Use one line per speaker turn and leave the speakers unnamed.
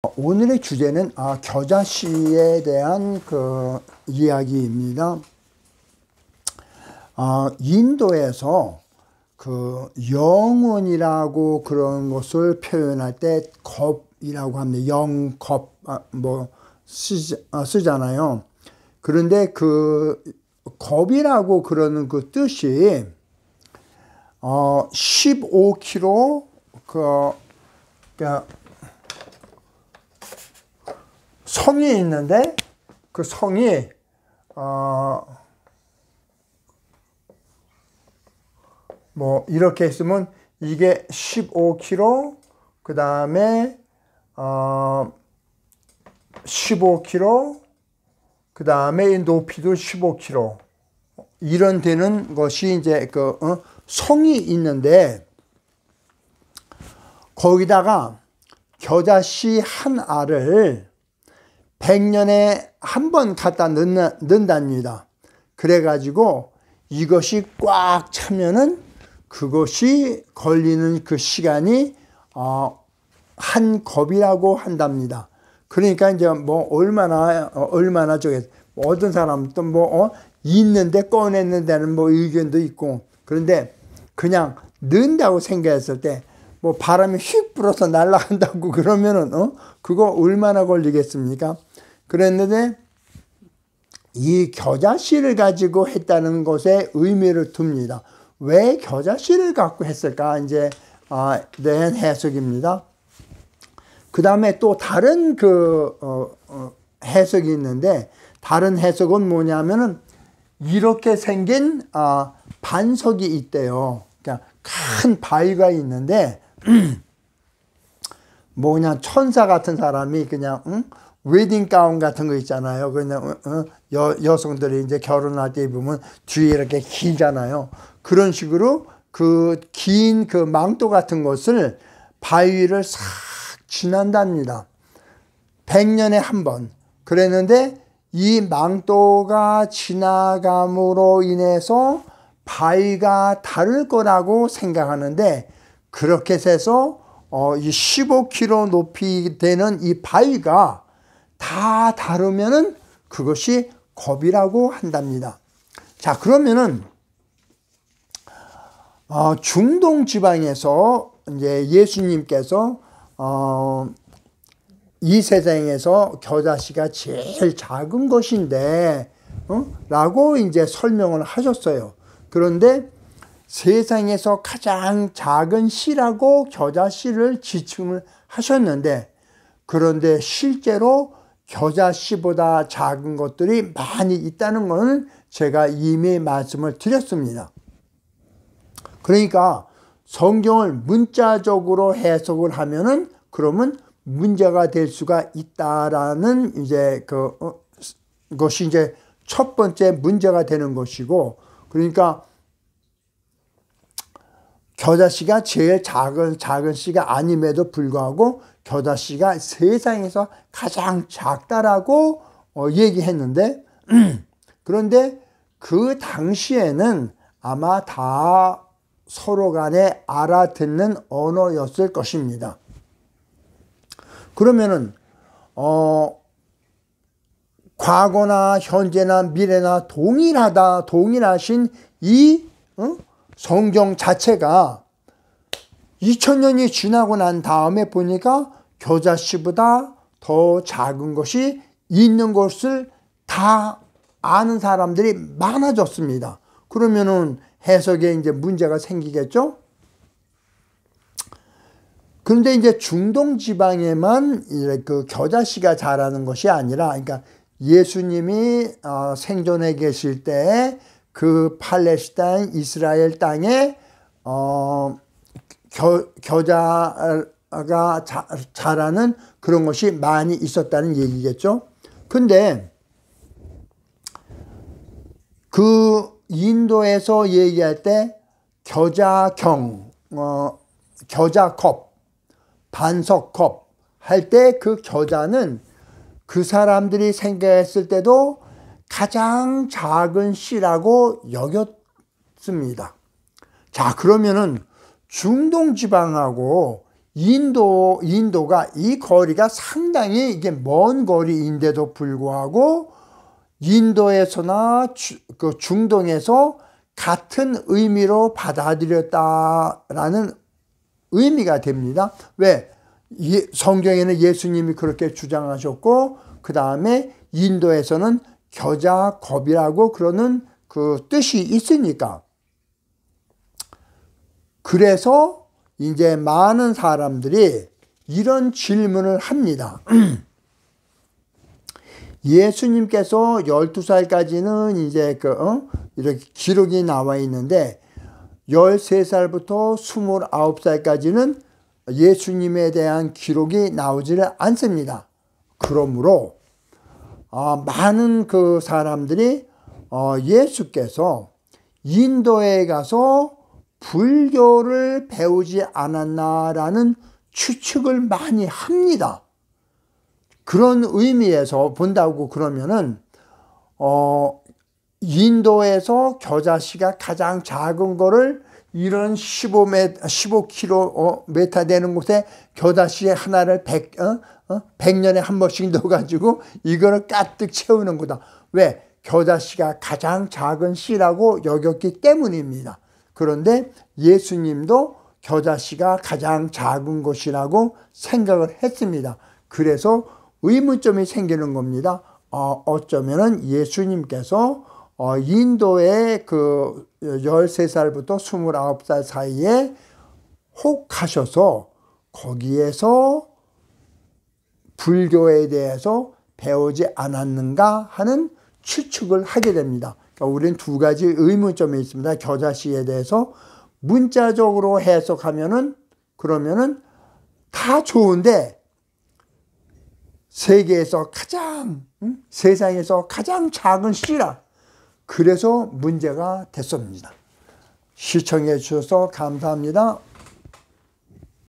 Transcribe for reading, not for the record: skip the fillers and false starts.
오늘의 주제는 겨자씨에 대한 그 이야기입니다. 인도에서 그 영혼이라고 그런 것을 표현할 때 겁이라고 합니다. 영겁 쓰잖아요. 그런데 그 겁이라고 그러는 그 뜻이 15kg 성이 있는데 그 성이 이렇게 있으면 이게 15kg, 그 다음에 15kg, 그 다음에 높이도 15kg 이런 되는 것이 이제 성이 있는데, 거기다가 겨자씨 한 알을 100년에 한 번 갖다 넣는답니다. 그래가지고 이것이 꽉 차면은 그것이 걸리는 그 시간이 한 겁이라고 한답니다. 그러니까 이제 얼마나 저게 어떤 사람 또 있는데 꺼냈는 데는 의견도 있고, 그런데 그냥 넣는다고 생각했을 때 바람이 휙 불어서 날아간다고 그러면은 그거 얼마나 걸리겠습니까? 그랬는데 이 겨자씨를 가지고 했다는 것에 의미를 둡니다. 왜 겨자씨를 갖고 했을까? 이제 대한 해석입니다. 그 다음에 또 다른 해석이 있는데, 다른 해석은 뭐냐면은 이렇게 생긴 반석이 있대요. 그러니까 큰 바위가 있는데 그냥 천사 같은 사람이 그냥 웨딩 가운 같은 거 있잖아요. 그냥 여성들이 이제 결혼할 때 입으면 뒤에 이렇게 길잖아요. 그런 식으로 그 긴 그 망토 같은 것을 바위를 싹 지난답니다. 100년에 한 번. 그랬는데 이 망토가 지나감으로 인해서 바위가 다를 거라고 생각하는데, 그렇게 해서 이 15km 높이 되는 이 바위가 다 다르면은 그것이 겁이라고 한답니다. 자, 그러면은 중동 지방에서 이제 예수님께서 이 세상에서 겨자씨가 제일 작은 것인데 라고 이제 설명을 하셨어요. 그런데 세상에서 가장 작은 씨라고 겨자씨를 지칭을 하셨는데, 그런데 실제로 겨자씨보다 작은 것들이 많이 있다는 것은 제가 이미 말씀을 드렸습니다. 그러니까 성경을 문자적으로 해석을 하면은 그러면 문제가 될 수가 있다라는 이제 그것이 이제 첫 번째 문제가 되는 것이고, 그러니까 겨자씨가 제일 작은 씨가 아님에도 불구하고 겨자씨가 세상에서 가장 작다라고 얘기했는데, 그런데 그 당시에는 아마 다 서로 간에 알아듣는 언어였을 것입니다. 그러면은 과거나 현재나 미래나 동일하신 이 성경 자체가 2000년이 지나고 난 다음에 보니까 겨자씨보다 더 작은 것이 있는 것을 다 아는 사람들이 많아졌습니다. 그러면은 해석에 이제 문제가 생기겠죠? 그런데 이제 중동 지방에만 그 겨자씨가 자라는 것이 아니라, 그러니까 예수님이 생존해 계실 때 그 팔레스타인 이스라엘 땅에 겨자가 자라는 그런 것이 많이 있었다는 얘기겠죠. 근데 그 인도에서 얘기할 때 겨자경, 겨자컵, 반석컵 할 때 그 겨자는 그 사람들이 생각했을 때도 가장 작은 씨라고 여겼습니다. 자, 그러면은 중동 지방하고 인도가 이 거리가 상당히 이게 먼 거리인데도 불구하고 인도에서나 그 중동에서 같은 의미로 받아들였다라는 의미가 됩니다. 왜? 성경에는 예수님이 그렇게 주장하셨고 그 다음에 인도에서는 겨자겁이라고 그러는 그 뜻이 있으니까. 그래서 이제 많은 사람들이 이런 질문을 합니다. 예수님께서 12살까지는 이제 이렇게 기록이 나와 있는데 13살부터 29살까지는 예수님에 대한 기록이 나오지를 않습니다. 그러므로 많은 그 사람들이 예수께서 인도에 가서 불교를 배우지 않았나라는 추측을 많이 합니다. 그런 의미에서 본다고 그러면은 인도에서 겨자씨가 가장 작은 거를 이런 15km 되는 곳에 겨자씨 하나를 100년에 한 번씩 넣어가지고 이거를 가득 채우는 거다. 왜? 겨자씨가 가장 작은 씨라고 여겼기 때문입니다. 그런데 예수님도 겨자씨가 가장 작은 것이라고 생각을 했습니다. 그래서 의문점이 생기는 겁니다. 어쩌면은 예수님께서 인도의 그 13살부터 29살 사이에 혹하셔서 거기에서 불교에 대해서 배우지 않았는가 하는 추측을 하게 됩니다. 그러니까 우리는 두 가지 의문점이 있습니다. 겨자씨에 대해서 문자적으로 해석하면은 그러면은 다 좋은데 세계에서 세상에서 가장 작은 씨라. 그래서 문제가 됐습니다. 시청해 주셔서 감사합니다.